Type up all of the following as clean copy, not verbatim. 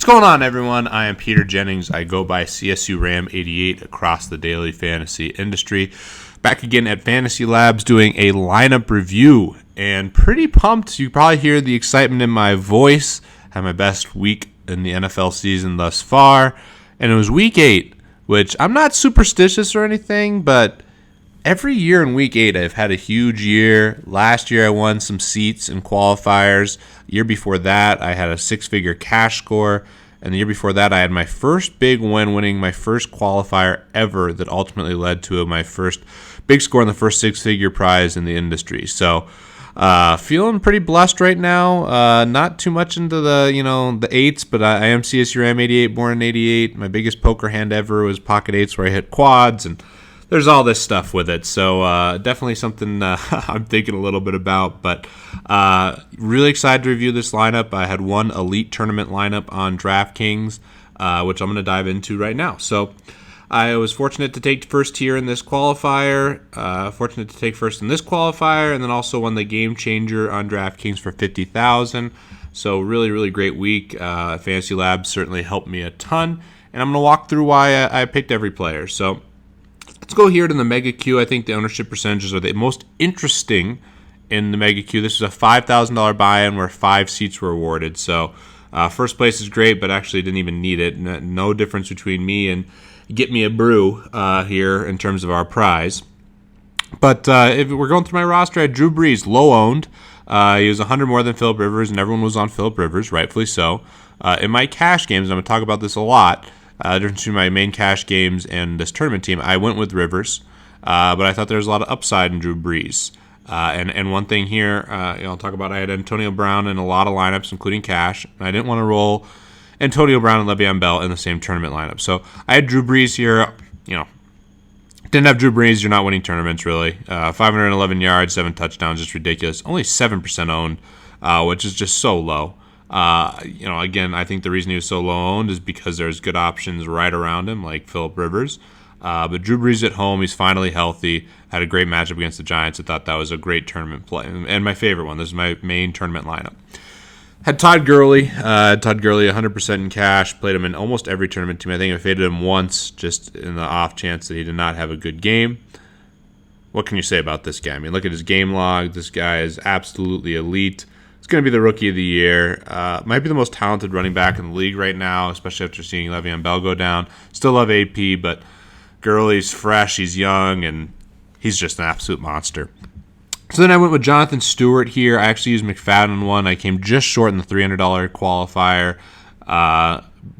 What's going on, everyone? I am Peter Jennings. I go by CSU Ram 88 across the daily fantasy industry. Back again at FantasyLabs doing a lineup review, and pretty pumped. You probably hear the excitement in my voice. Had my best week in the NFL season thus far, and it was week 8, which I'm not superstitious or anything, but every year in week 8 I've had a huge year. Last year I won some seats in qualifiers. The year before that I had a 6-figure cash score. And the year before that I had my first big win, winning my first qualifier ever that ultimately led to my first big score in the first 6-figure prize in the industry. So feeling pretty blessed right now. Not too much into the the 8s, but I am CSU Ram 88, born in 88. My biggest poker hand ever was pocket 8s where I hit quads, and there's all this stuff with it, so definitely something I'm thinking a little bit about, but really excited to review this lineup. I had one elite tournament lineup on DraftKings, which I'm going to dive into right now. So I was fortunate to take first here in this qualifier, and then also won the Game Changer on DraftKings for $50,000. So really, really great week. FantasyLabs certainly helped me a ton, and I'm going to walk through why I picked every player. So let's go here to the Mega Q. I think the ownership percentages are the most interesting in the Mega Q. This is a $5,000 buy-in where 5 seats were awarded. So first place is great, but actually didn't even need it. No difference between me and Get Me a Brew here in terms of our prize. But if we're going through my roster, I had Drew Brees, low owned. He was 100 more than Phillip Rivers, and everyone was on Phillip Rivers, rightfully so. In my cash games, I'm going to talk about this a lot, difference between my main cash games and this tournament team, I went with Rivers, but I thought there was a lot of upside in Drew Brees. And one thing here, I'll talk about, I had Antonio Brown in a lot of lineups, including cash. And I didn't want to roll Antonio Brown and Le'Veon Bell in the same tournament lineup. So I had Drew Brees here. Didn't have Drew Brees, you're not winning tournaments, really. 511 yards, 7 touchdowns, just ridiculous. Only 7% owned, which is just so low. Again, I think the reason he was so low owned is because there's good options right around him, like Phillip Rivers. But Drew Brees at home, he's finally healthy. Had a great matchup against the Giants. I thought that was a great tournament play. And my favorite one. This is my main tournament lineup. Had Todd Gurley. 100% in cash. Played him in almost every tournament team. I think I faded him once, just in the off chance that he did not have a good game. What can you say about this guy? I mean, look at his game log. This guy is absolutely elite. It's going to be the rookie of the year. Might be the most talented running back in the league right now, especially after seeing Le'Veon Bell go down. Still love AP, but Gurley's fresh, he's young, and he's just an absolute monster. So then I went with Jonathan Stewart here. I actually used McFadden one. I came just short in the $300 qualifier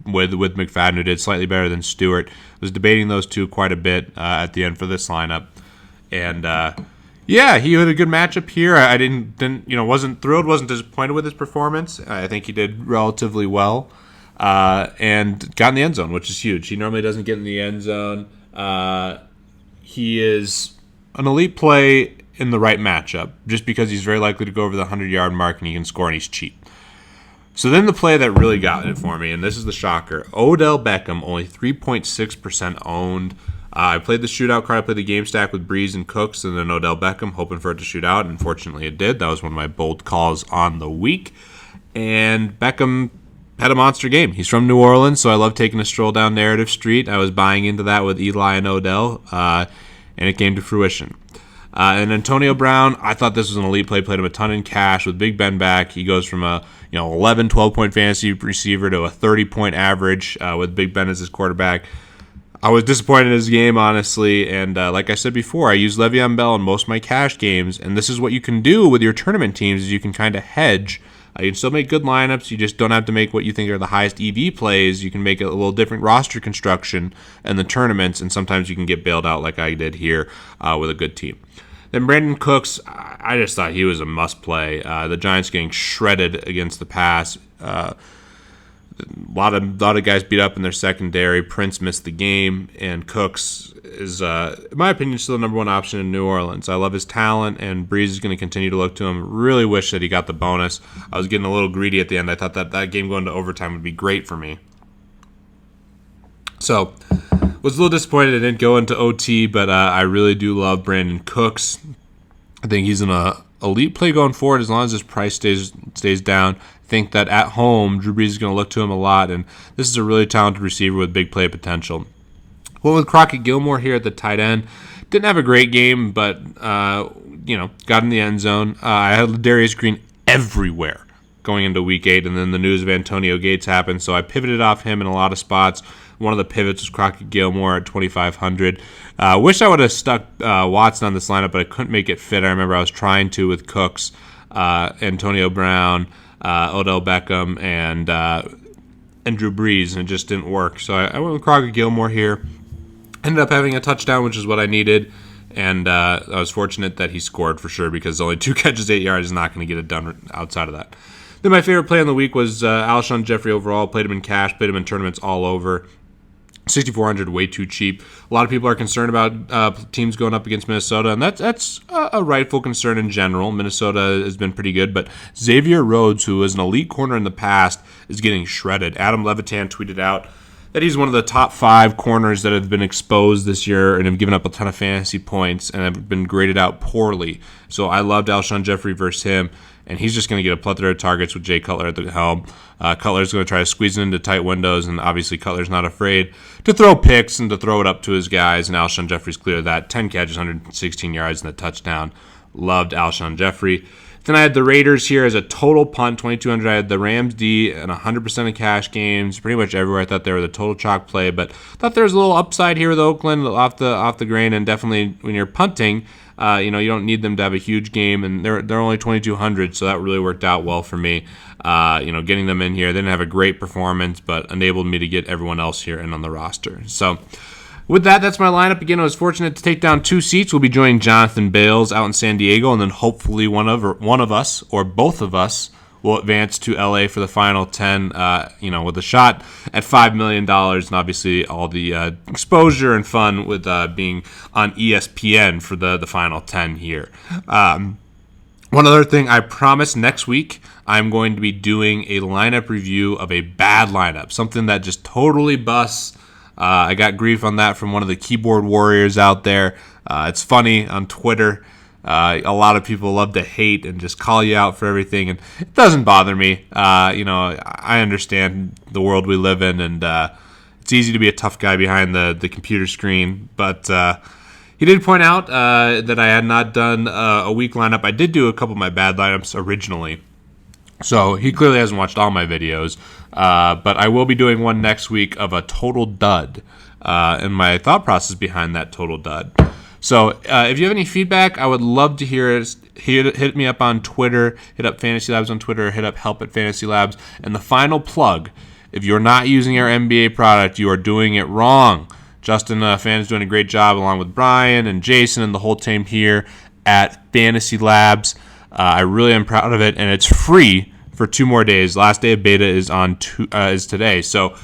with McFadden, who did slightly better than Stewart. Was debating those two quite a bit at the end for this lineup. And yeah, he had a good matchup here. I wasn't thrilled, wasn't disappointed with his performance. I think he did relatively well, and got in the end zone, which is huge. He normally doesn't get in the end zone. He is an elite play in the right matchup, just because he's very likely to go over the 100-yard mark and he can score and he's cheap. So then the play that really got it for me, and this is the shocker, Odell Beckham, only 3.6% owned. I played the shootout card. I played the game stack with Breeze and Cooks, and then Odell Beckham, hoping for it to shoot out. And unfortunately, it did. That was one of my bold calls on the week. And Beckham had a monster game. He's from New Orleans, so I love taking a stroll down Narrative Street. I was buying into that with Eli and Odell, and it came to fruition. And Antonio Brown, I thought this was an elite play. Played him a ton in cash with Big Ben back. He goes from a 11, 12-point fantasy receiver to a 30-point average with Big Ben as his quarterback. I was disappointed in his game, honestly, and like I said before, I used Le'Veon Bell in most of my cash games, and this is what you can do with your tournament teams, is you can kind of hedge. You can still make good lineups, you just don't have to make what you think are the highest EV plays. You can make a little different roster construction in the tournaments, and sometimes you can get bailed out like I did here with a good team. Then Brandon Cooks, I just thought he was a must-play. The Giants getting shredded against the pass. A lot of guys beat up in their secondary. Prince missed the game, and Cooks is, in my opinion, still the number one option in New Orleans. I love his talent, and Breeze is going to continue to look to him. Really wish that he got the bonus. I was getting a little greedy at the end. I thought that game going to overtime would be great for me. So, was a little disappointed it didn't go into OT, but I really do love Brandon Cooks. I think he's an elite play going forward as long as his price stays down. think that at home, Drew Brees is going to look to him a lot, and this is a really talented receiver with big play potential. Went with Crockett Gilmore here at the tight end. Didn't have a great game, but got in the end zone. I had Darius Green everywhere going into Week 8, and then the news of Antonio Gates happened, so I pivoted off him in a lot of spots. One of the pivots was Crockett Gilmore at 2,500. Wish I would have stuck Watson on this lineup, but I couldn't make it fit. I remember I was trying to with Cooks, Antonio Brown, Odell Beckham, and Drew Brees, and it just didn't work. So I went with Crockett Gilmore here. Ended up having a touchdown, which is what I needed, and I was fortunate that he scored for sure, because only 2 catches, 8 yards is not going to get it done outside of that. Then my favorite play of the week was Alshon Jeffrey overall. Played him in cash, played him in tournaments all over. 6,400, way too cheap. A lot of people are concerned about teams going up against Minnesota, and that's a rightful concern in general. Minnesota has been pretty good, but Xavier Rhodes, who was an elite corner in the past, is getting shredded. Adam Levitan tweeted out that he's one of the top 5 corners that have been exposed this year and have given up a ton of fantasy points and have been graded out poorly. So I loved Alshon Jeffrey versus him, and he's just going to get a plethora of targets with Jay Cutler at the helm. Cutler's going to try to squeeze it into tight windows, and obviously Cutler's not afraid to throw picks and to throw it up to his guys, and Alshon Jeffrey's clear of that. 10 catches, 116 yards, and a touchdown. Loved Alshon Jeffrey. Then I had the Raiders here as a total punt, 2,200. I had the Rams D and 100% of cash games, pretty much everywhere. I thought they were the total chalk play, but thought there was a little upside here with Oakland off the grain, and definitely when you're punting, you don't need them to have a huge game, and they're only 2,200, so that really worked out well for me. Getting them in here, they didn't have a great performance, but enabled me to get everyone else here in on the roster. So with that, that's my lineup. Again, I was fortunate to take down 2 seats. We'll be joining Jonathan Bales out in San Diego, and then hopefully one of us or both of us will advance to LA for the final 10, with a shot at $5 million, and obviously all the exposure and fun with being on ESPN for the final 10 here. One other thing, I promise next week I'm going to be doing a lineup review of a bad lineup, something that just totally busts. I got grief on that from one of the keyboard warriors out there. It's funny on Twitter. A lot of people love to hate and just call you out for everything, and it doesn't bother me. I understand the world we live in, and it's easy to be a tough guy behind the computer screen. But he did point out that I had not done a week lineup. I did do a couple of my bad lineups originally, so he clearly hasn't watched all my videos. But I will be doing one next week of a total dud, and my thought process behind that total dud. So if you have any feedback, I would love to hear it. Hit me up on Twitter, hit up FantasyLabs on Twitter, hit up help at FantasyLabs. And the final plug, if you're not using our NBA product, you are doing it wrong. Justin Fan is doing a great job along with Brian and Jason and the whole team here at FantasyLabs. I really am proud of it, and it's free for 2 more days. Last day of beta is today. So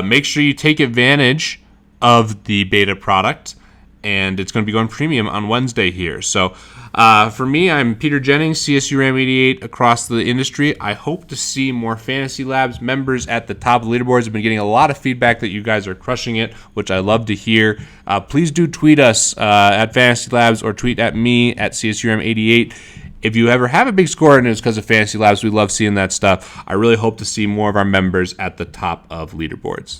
make sure you take advantage of the beta product, and it's going to be going premium on Wednesday here. So for me, I'm Peter Jennings, CSU Ram 88 across the industry. I hope to see more Fantasy Labs members at the top of the leaderboards. I've been getting a lot of feedback that you guys are crushing it, which I love to hear. Please do tweet us at Fantasy Labs or tweet at me at CSU Ram 88. If you ever have a big score and it's because of Fantasy Labs, we love seeing that stuff. I really hope to see more of our members at the top of leaderboards.